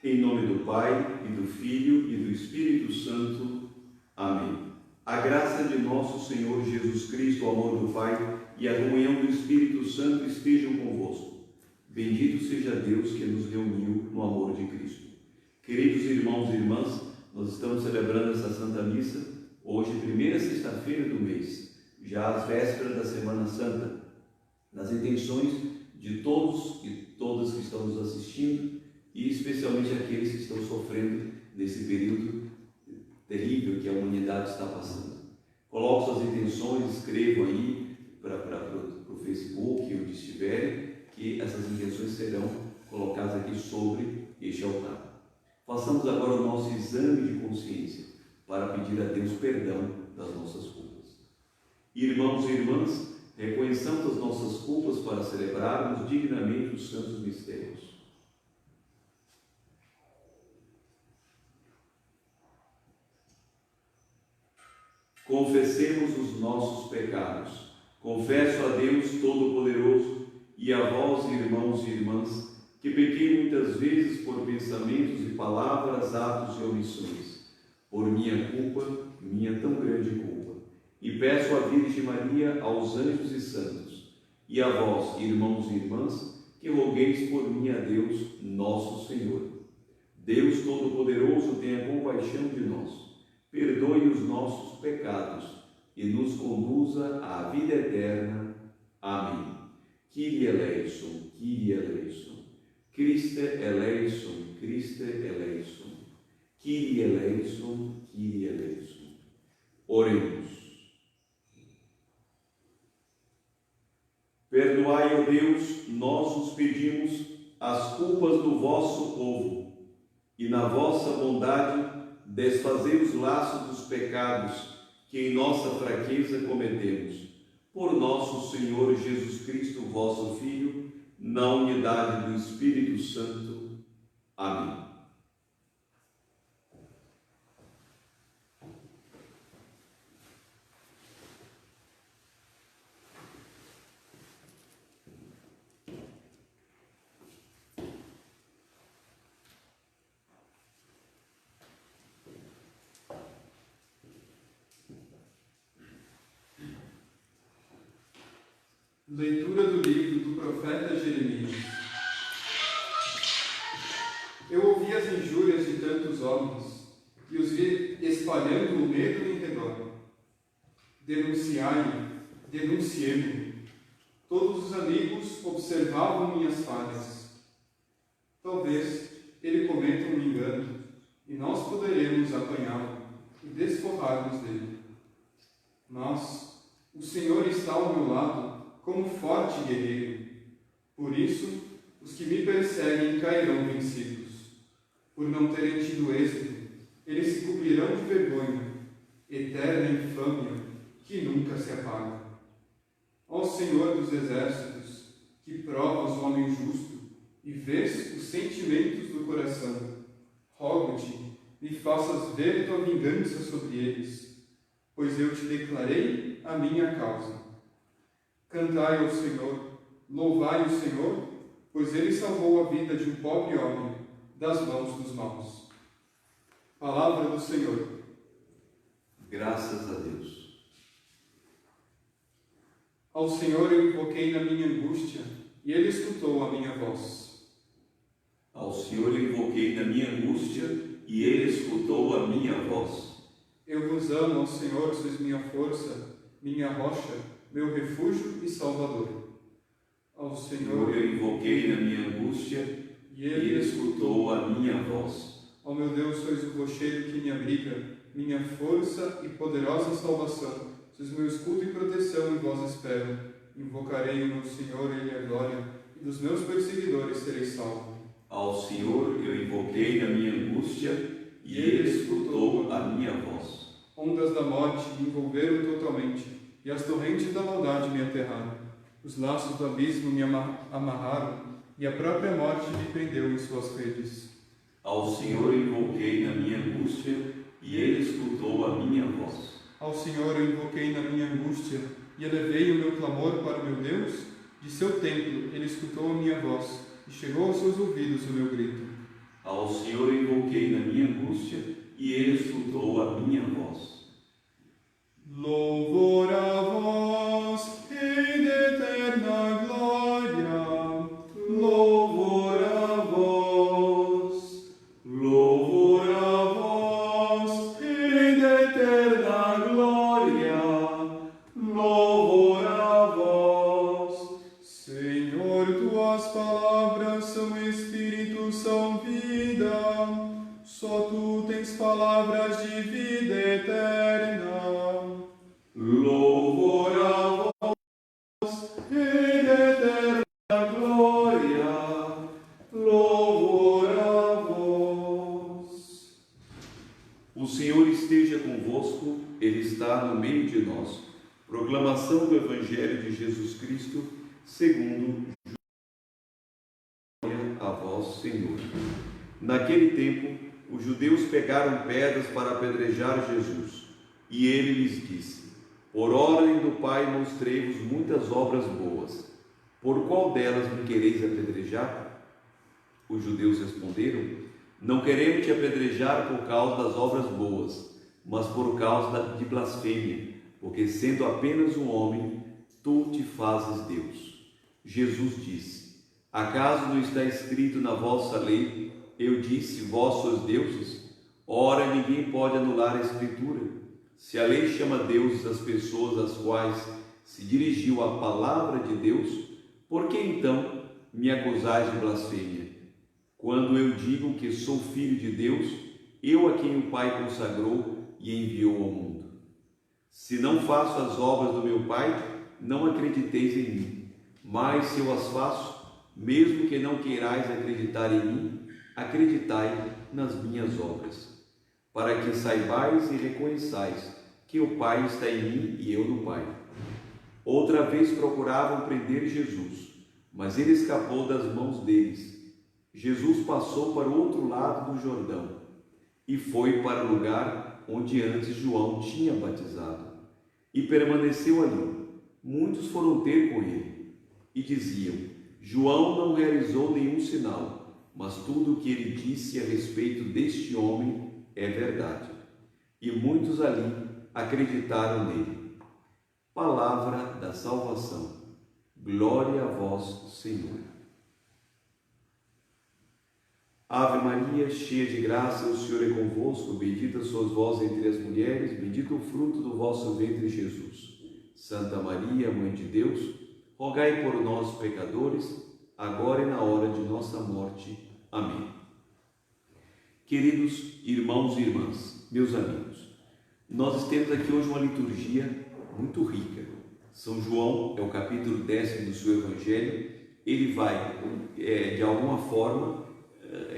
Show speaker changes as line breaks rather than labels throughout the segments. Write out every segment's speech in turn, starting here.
Em nome do Pai, e do Filho, e do Espírito Santo. Amém. A graça de nosso Senhor Jesus Cristo, o amor do Pai e a comunhão do Espírito Santo estejam convosco. Bendito seja Deus que nos reuniu no amor de Cristo. Queridos irmãos e irmãs, nós estamos celebrando essa Santa Missa, hoje, primeira sexta-feira do mês, já às vésperas da Semana Santa, nas intenções de todos e todas que estão nos assistindo, e especialmente aqueles que estão sofrendo nesse período terrível que a humanidade está passando. Coloque suas intenções, escrevam aí para o Facebook, onde estiverem, que essas intenções serão colocadas aqui sobre este altar. Façamos agora o nosso exame de consciência para pedir a Deus perdão das nossas culpas. Irmãos e irmãs, reconheçamos as nossas culpas para celebrarmos dignamente os santos mistérios. Confessemos os nossos pecados. Confesso a Deus Todo-Poderoso e a vós, irmãos e irmãs, que pequei muitas vezes por pensamentos e palavras, atos e omissões, por minha culpa, minha tão grande culpa. E peço à Virgem Maria, aos anjos e santos, e a vós, irmãos e irmãs, que rogueis por mim a Deus, nosso Senhor. Deus Todo-Poderoso, tenha compaixão de nós. Perdoe os nossos pecados e nos conduza à vida eterna. Amém. Kyrie eleison, Kyrie eleison. Christe eleison, Christe eleison. Kyrie eleison, Kyrie eleison. Oremos. Perdoai, ó Deus, nós os pedimos as culpas do vosso povo, e na vossa bondade desfazei os laços dos pecados que em nossa fraqueza cometemos. Por nosso Senhor Jesus Cristo, vosso Filho, na unidade do Espírito Santo. Amém.
Leitura do livro do profeta Jeremias. Eu ouvi as injúrias de tantos homens e os vi espalhando o medo em redor. Denunciai-me, denunciei-me. Todos os amigos observavam minhas falhas. Talvez ele cometa um engano e nós poderemos apanhá-lo e desforrar-nos dele. Mas o Senhor está ao meu lado como forte guerreiro. Por isso, os que me perseguem cairão vencidos. Por não terem tido êxito, eles se cobrirão de vergonha, eterna infâmia que nunca se apaga. Ó Senhor dos exércitos, que provas o homem justo e vês os sentimentos do coração, rogo-te, me faças ver tua vingança sobre eles, pois eu te declarei a minha causa. Cantai ao Senhor, louvai o Senhor, pois Ele salvou a vida de um pobre homem das mãos dos maus. Palavra do Senhor.
Graças a Deus.
Ao Senhor eu invoquei na minha angústia, e Ele escutou a minha voz.
Ao Senhor eu invoquei na minha angústia, e Ele escutou a minha voz.
Eu vos amo, ó Senhor, sois minha força, minha rocha, meu refúgio e salvador. Ao Senhor
eu invoquei na minha angústia, e Ele escutou a minha voz.
Ó meu Deus, sois o rochedo que me abriga, minha força e poderosa salvação. Sois meu escudo e proteção, em vós espero. Invocarei o meu Senhor, Ele é a glória, e dos meus perseguidores serei salvo.
Ao Senhor eu invoquei na minha angústia, e Ele escutou a minha voz.
Ondas da morte me envolveram totalmente, e as torrentes da maldade me aterraram. Os laços do abismo me amarraram, e a própria morte me prendeu em suas redes.
Ao Senhor invoquei na minha angústia, e Ele escutou a minha voz.
Ao Senhor eu invoquei na minha angústia, e elevei o meu clamor para o meu Deus. De seu templo Ele escutou a minha voz, e chegou aos seus ouvidos o meu grito.
Ao Senhor invoquei na minha angústia, e Ele escutou a minha voz.
Louvor a vós, Rei de eterna glória.
Louvor a vós, louvor a vós, Rei de eterna glória, louvor a vós.
Senhor, tuas palavras são espírito, são vida. Só tu tens palavras de vida eterna.
Louvor a vós, Rei de eterna glória, louvor a vós. O Senhor esteja convosco, Ele está no meio de nós. Proclamação do Evangelho de Jesus Cristo, segundo João. A vós, Senhor. Naquele tempo, os judeus pegaram pedras para apedrejar Jesus, e ele lhes disse: por ordem do Pai mostrei-vos muitas obras boas. Por qual delas me quereis apedrejar? Os judeus responderam: não queremos te apedrejar por causa das obras boas, mas por causa de blasfêmia, porque sendo apenas um homem, tu te fazes Deus. Jesus disse: acaso não está escrito na vossa lei, eu disse, vós sois deuses? Ora, ninguém pode anular a Escritura. Se a lei chama deuses as pessoas às quais se dirigiu a palavra de Deus, por que então me acusais de blasfêmia? Quando eu digo que sou filho de Deus, eu a quem o Pai consagrou e enviou ao mundo. Se não faço as obras do meu Pai, não acrediteis em mim. Mas se eu as faço, mesmo que não queirais acreditar em mim, acreditai nas minhas obras, para que saibais e reconheçais que o Pai está em mim e eu no Pai. Outra vez procuravam prender Jesus, mas ele escapou das mãos deles. Jesus passou para o outro lado do Jordão e foi para o lugar onde antes João tinha batizado, e permaneceu ali. Muitos foram ter com ele e diziam: João não realizou nenhum sinal, mas tudo o que ele disse a respeito deste homem é verdade. E muitos ali acreditaram nele. Palavra da salvação. Glória a vós, Senhor. Ave Maria, cheia de graça, o Senhor é convosco. Bendita sois vós entre as mulheres, bendito o fruto do vosso ventre, Jesus. Santa Maria, Mãe de Deus, rogai por nós, pecadores, agora e na hora de nossa morte. Amém. Queridos irmãos e irmãs, meus amigos, nós temos aqui hoje uma liturgia muito rica. São João é o capítulo 10 do seu Evangelho. Ele vai, de alguma forma,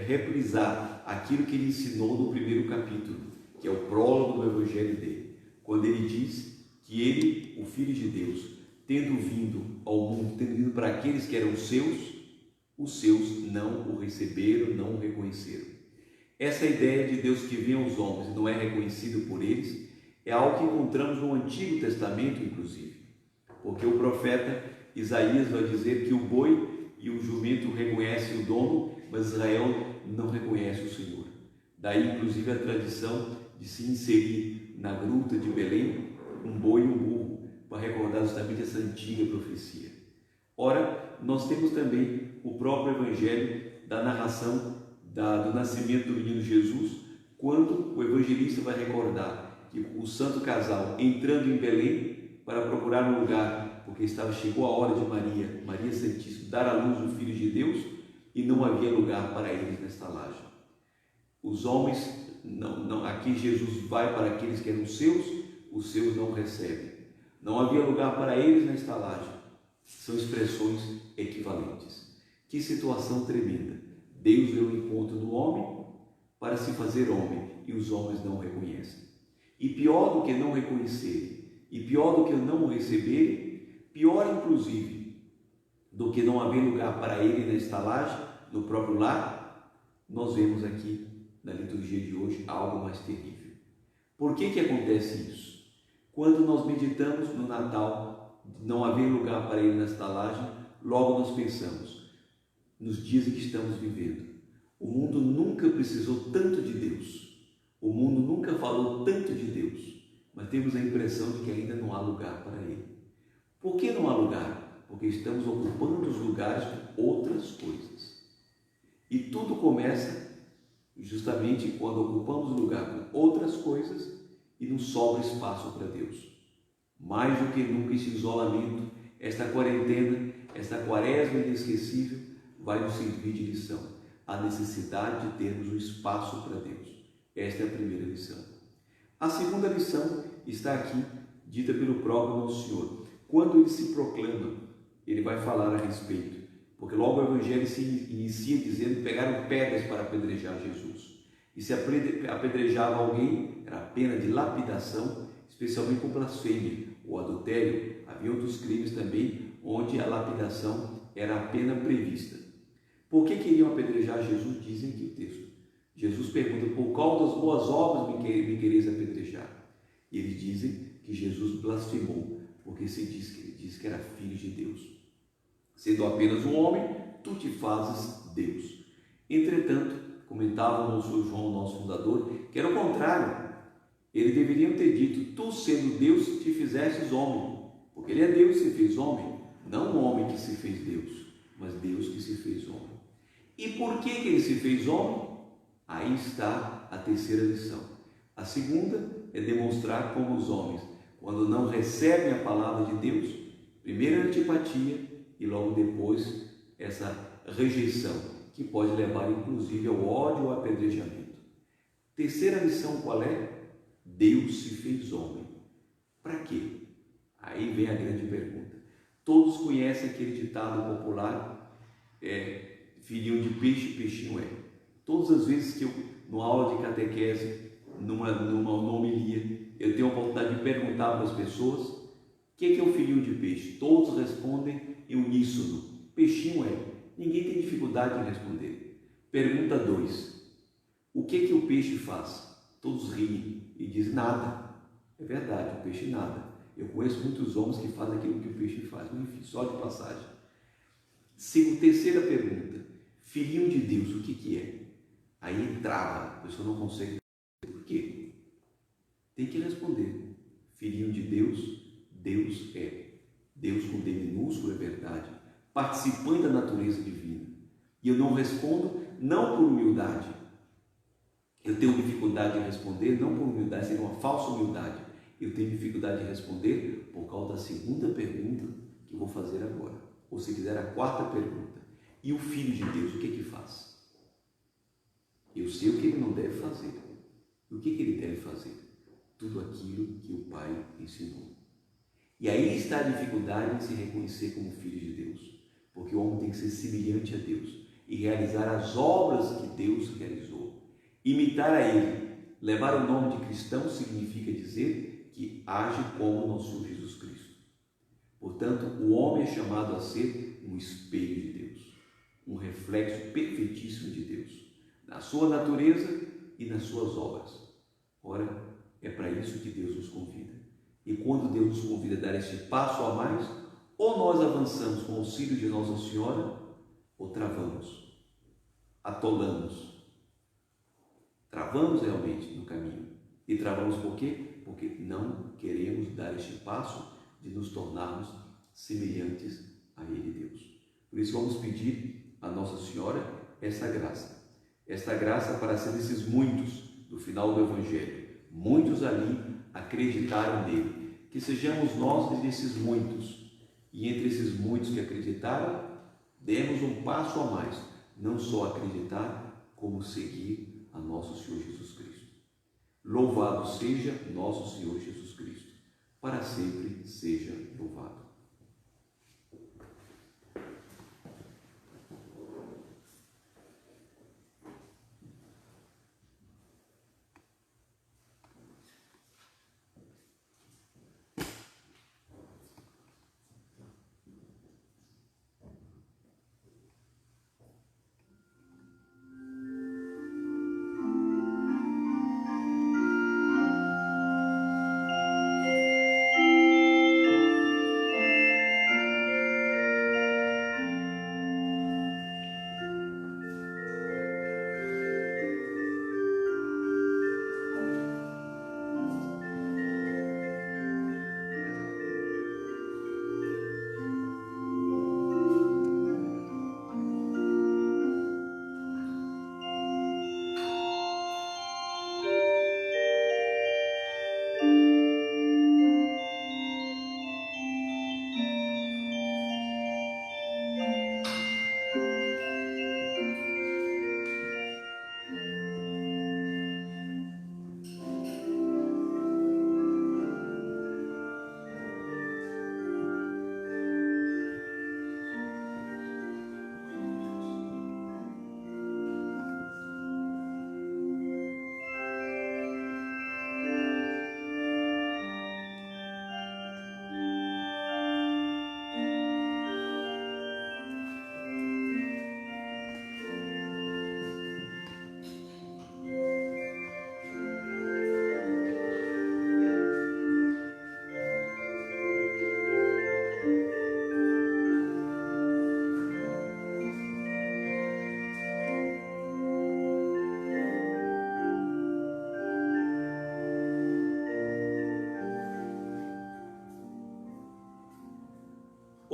reprisar aquilo que ele ensinou no primeiro capítulo, que é o prólogo do Evangelho dele, quando ele diz que ele, o Filho de Deus, tendo vindo ao mundo, tendo vindo para aqueles que eram seus, os seus não o receberam, não o reconheceram. Essa ideia de Deus que vem aos homens e não é reconhecido por eles é algo que encontramos no Antigo Testamento, inclusive, porque o profeta Isaías vai dizer que o boi e o jumento reconhecem o dono, mas Israel não reconhece o Senhor. Daí, inclusive, a tradição de se inserir na gruta de Belém um boi e um burro, para recordar justamente essa antiga profecia. Ora, nós temos também o próprio Evangelho da narração do nascimento do menino Jesus, quando o evangelista vai recordar que o santo casal entrando em Belém para procurar um lugar, porque chegou a hora de Maria Santíssima, dar à luz o Filho de Deus, e não havia lugar para eles na estalagem. Os homens, aqui Jesus vai para aqueles que eram seus, os seus não recebem. Não havia lugar para eles na estalagem. São expressões equivalentes. Que situação tremenda. Deus veio ao encontro do homem para se fazer homem, e os homens não o reconhecem. E pior do que não reconhecerem, e pior do que não o receberem, pior inclusive do que não haver lugar para ele na estalagem, no próprio lar, nós vemos aqui na liturgia de hoje algo mais terrível. Por que acontece isso? Quando nós meditamos no Natal, não haver lugar para ele na estalagem, logo nós pensamos nos dias em que estamos vivendo, O mundo nunca precisou tanto de Deus. O mundo nunca falou tanto de Deus. Mas temos a impressão de que ainda não há lugar para Ele. Por que não há lugar? Porque estamos ocupando os lugares com outras coisas. E tudo começa justamente quando ocupamos lugar com outras coisas e não sobra espaço para Deus. Mais do que nunca, esse isolamento, esta quarentena, esta quaresma inesquecível vai nos servir de lição. A necessidade de termos um espaço para Deus. Esta é a primeira lição. A segunda lição está aqui, dita pelo próprio Nosso Senhor. Quando ele se proclama, ele vai falar a respeito, porque logo o Evangelho se inicia dizendo: pegaram pedras para apedrejar Jesus. E se apedrejava alguém, era a pena de lapidação, especialmente por blasfêmia ou adultério. Havia outros crimes também onde a lapidação era a pena prevista. Por que queriam apedrejar Jesus? Dizem aqui o texto. Jesus pergunta: por qual das boas obras me quereis apedrejar? E eles dizem que Jesus blasfemou, porque se diz que ele disse que era filho de Deus. Sendo apenas um homem, tu te fazes Deus. Entretanto, comentava o nosso João, nosso fundador, que era o contrário. Eles deveriam ter dito: tu, sendo Deus, te fizestes homem. Porque ele é Deus que se fez homem, não um homem que se fez Deus, mas Deus que se fez homem. E por que ele se fez homem? Aí está a terceira lição. A segunda é demonstrar como os homens, quando não recebem a palavra de Deus, primeiro a antipatia e logo depois essa rejeição, que pode levar inclusive ao ódio ou ao apedrejamento. Terceira lição qual é? Deus se fez homem. Para quê? Aí vem a grande pergunta. Todos conhecem aquele ditado popular: filhinho de peixe, peixinho é. Todas as vezes que eu, numa aula de catequese, numa homilia, eu tenho a oportunidade de perguntar para as pessoas: o que é o filhinho de peixe? Todos respondem em uníssono: peixinho é. Ninguém tem dificuldade em responder. Pergunta 2: o que o peixe faz? Todos riem e dizem: nada. É verdade, o peixe nada. Eu conheço muitos homens que fazem aquilo que o peixe faz, mas enfim, só de passagem. Terceira pergunta: filhinho de Deus, o que é? Aí trava, a pessoa não consegue. Por quê? Tem que responder: filhinho de Deus, Deus é. Deus com D minúsculo, é verdade, participante da natureza divina. E eu não respondo não por humildade. Eu tenho dificuldade de responder não por humildade, seria uma falsa humildade. Eu tenho dificuldade de responder por causa da segunda pergunta que eu vou fazer agora. Ou se quiser, a quarta pergunta: e o Filho de Deus, o que faz? Eu sei o que ele não deve fazer. O que ele deve fazer? Tudo aquilo que o Pai ensinou. E aí está a dificuldade em se reconhecer como filho de Deus, porque o homem tem que ser semelhante a Deus e realizar as obras que Deus realizou. Imitar a Ele, levar o nome de cristão, significa dizer que age como nosso Senhor Jesus Cristo. Portanto, o homem é chamado a ser um espelho de Deus, um reflexo perfeitíssimo de Deus, na sua natureza e nas suas obras. Ora, é para isso que Deus nos convida. E quando Deus nos convida a dar este passo a mais, ou nós avançamos com o auxílio de Nossa Senhora, ou travamos, atolamos. Travamos realmente no caminho. E travamos por quê? Porque não queremos dar este passo de nos tornarmos semelhantes a Ele, Deus. Por isso vamos pedir a Nossa Senhora essa graça. Esta graça para ser desses muitos do final do Evangelho. Muitos ali acreditaram nele. Que sejamos nós desses muitos. E entre esses muitos que acreditaram, demos um passo a mais. Não só acreditar, como seguir a nosso Senhor Jesus Cristo. Louvado seja nosso Senhor Jesus Cristo. Para sempre seja louvado.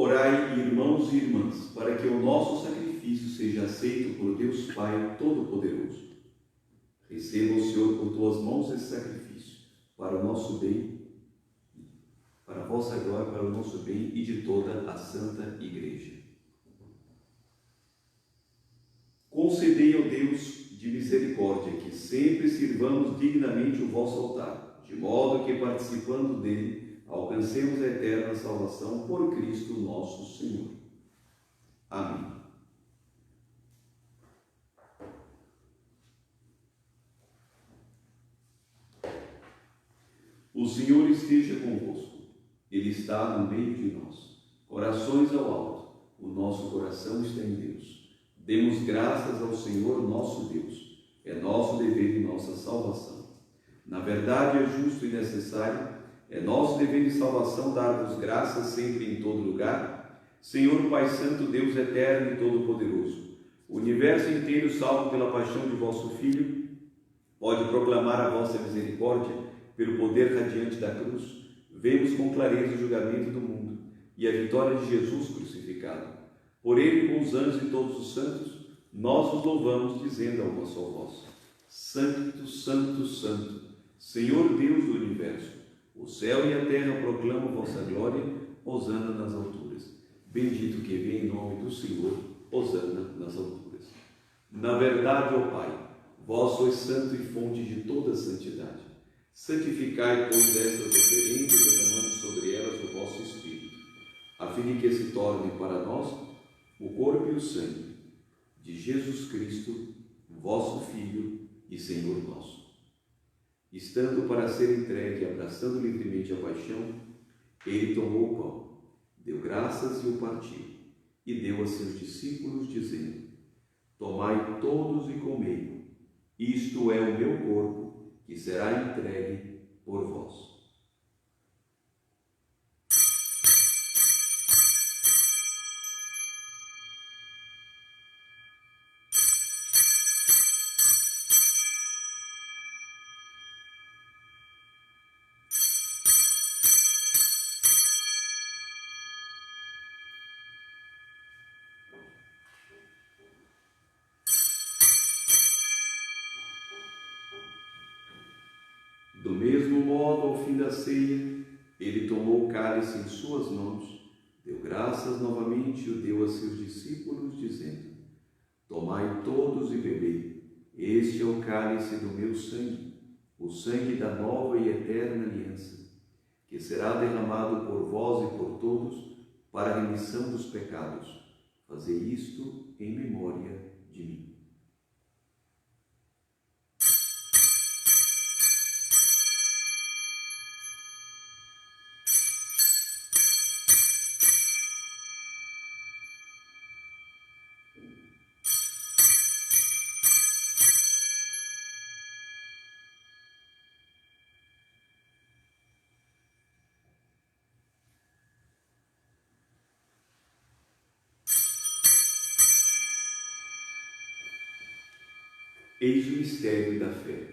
Orai, irmãos e irmãs, para que o nosso sacrifício seja aceito por Deus Pai Todo-Poderoso. Receba o Senhor por tuas mãos esse sacrifício, para o nosso bem, para a vossa glória, para o nosso bem e de toda a Santa Igreja. Concedei, ó Deus de misericórdia, que sempre sirvamos dignamente o vosso altar, de modo que, participando dele, alcancemos a eterna salvação por Cristo nosso Senhor. Amém. O Senhor esteja convosco. Ele está no meio de nós. Corações ao alto. O nosso coração está em Deus. Demos graças ao Senhor nosso Deus. É nosso dever e nossa salvação. Na verdade, é justo e necessário, é nosso dever e salvação dar-vos graças sempre e em todo lugar. Senhor Pai Santo, Deus eterno e todo-poderoso, o universo inteiro, salvo pela paixão de vosso Filho, pode proclamar a vossa misericórdia pelo poder radiante da cruz. Vemos com clareza o julgamento do mundo e a vitória de Jesus crucificado. Por ele, com os anjos e todos os santos, nós os louvamos, dizendo a uma só voz: Santo, Santo, Santo, Senhor Deus do universo, o céu e a terra proclamam vossa glória. Hosana nas alturas. Bendito que vem em nome do Senhor. Hosana nas alturas. Na verdade, ó Pai, vós sois santo e fonte de toda santidade. Santificai, pois, estas oferendas, derramando sobre elas o vosso Espírito, a fim de que se tornem para nós o corpo e o sangue de Jesus Cristo, vosso Filho e Senhor nosso. Estando para ser entregue, abraçando livremente a paixão, ele tomou o pão, deu graças e o partiu, e deu a seus discípulos, dizendo: Tomai todos e comei, isto é o meu corpo, que será entregue por vós. Do mesmo modo, ao fim da ceia, ele tomou o cálice em suas mãos, deu graças novamente e o deu a seus discípulos, dizendo: Tomai todos e bebei, este é o cálice do meu sangue, o sangue da nova e eterna aliança, que será derramado por vós e por todos para a remissão dos pecados. Fazei isto em memória de mim. Eis o mistério da fé.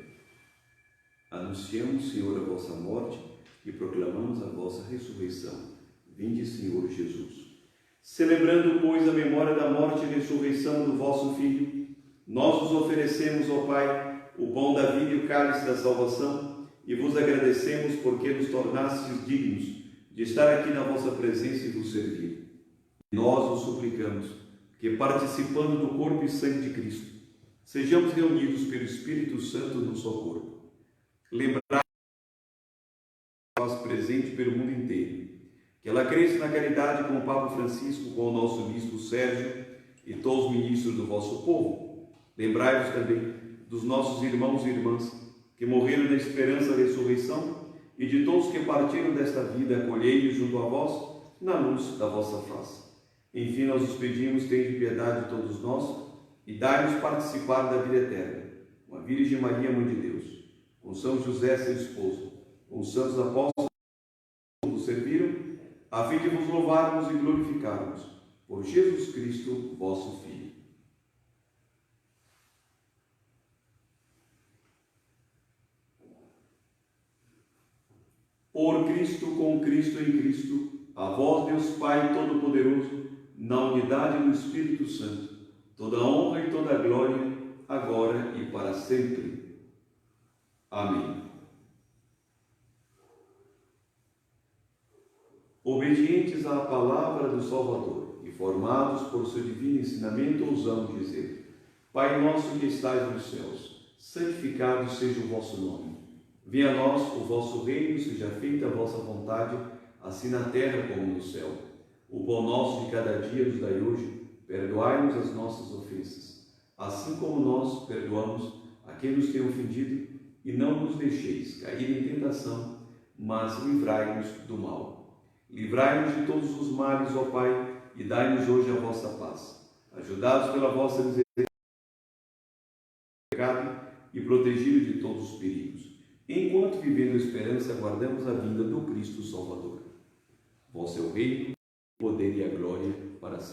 Anunciamos, Senhor, a vossa morte e proclamamos a vossa ressurreição. Vinde, Senhor Jesus. Celebrando, pois, a memória da morte e ressurreição do vosso Filho, nós vos oferecemos, ó Pai, o pão da vida e o cálice da salvação, e vos agradecemos porque nos tornastes dignos de estar aqui na vossa presença e vos servir. Nós vos suplicamos que, participando do corpo e sangue de Cristo, sejamos reunidos pelo Espírito Santo no só corpo. Lembrai faz presente pelo mundo inteiro, que ela cresça na caridade com o Papa Francisco, com o nosso Bispo Sérgio e todos os ministros do vosso povo. Lembrai-vos também dos nossos irmãos e irmãs que morreram na esperança da ressurreição e de todos que partiram desta vida, acolhei-os junto a vós na luz da vossa face. Enfim, nós os pedimos, tende piedade de todos nós e dai-nos participar da vida eterna, com a Virgem Maria, Mãe de Deus, com São José, seu esposo, com os santos apóstolos que vos serviram, a fim de vos louvarmos e glorificarmos por Jesus Cristo, vosso Filho. Por Cristo, com Cristo, em Cristo, a vós, Deus Pai Todo-Poderoso, na unidade do Espírito Santo, toda honra e toda glória, agora e para sempre. Amém. Obedientes à palavra do Salvador e formados por seu divino ensinamento, ousamos dizer: Pai nosso que estais nos céus, santificado seja o vosso nome. Venha a nós o vosso reino, seja feita a vossa vontade, assim na terra como no céu. O pão nosso de cada dia nos dai hoje, perdoai-nos as nossas ofensas, assim como nós perdoamos a quem nos tem ofendido, e não nos deixeis cair em tentação, mas livrai-nos do mal. Livrai-nos de todos os males, ó Pai, e dai-nos hoje a vossa paz. Ajudados pela vossa misericórdia e protegidos de todos os perigos, enquanto vivendo a esperança, aguardamos a vinda do Cristo Salvador. Vosso é o reino, o poder e a glória para sempre.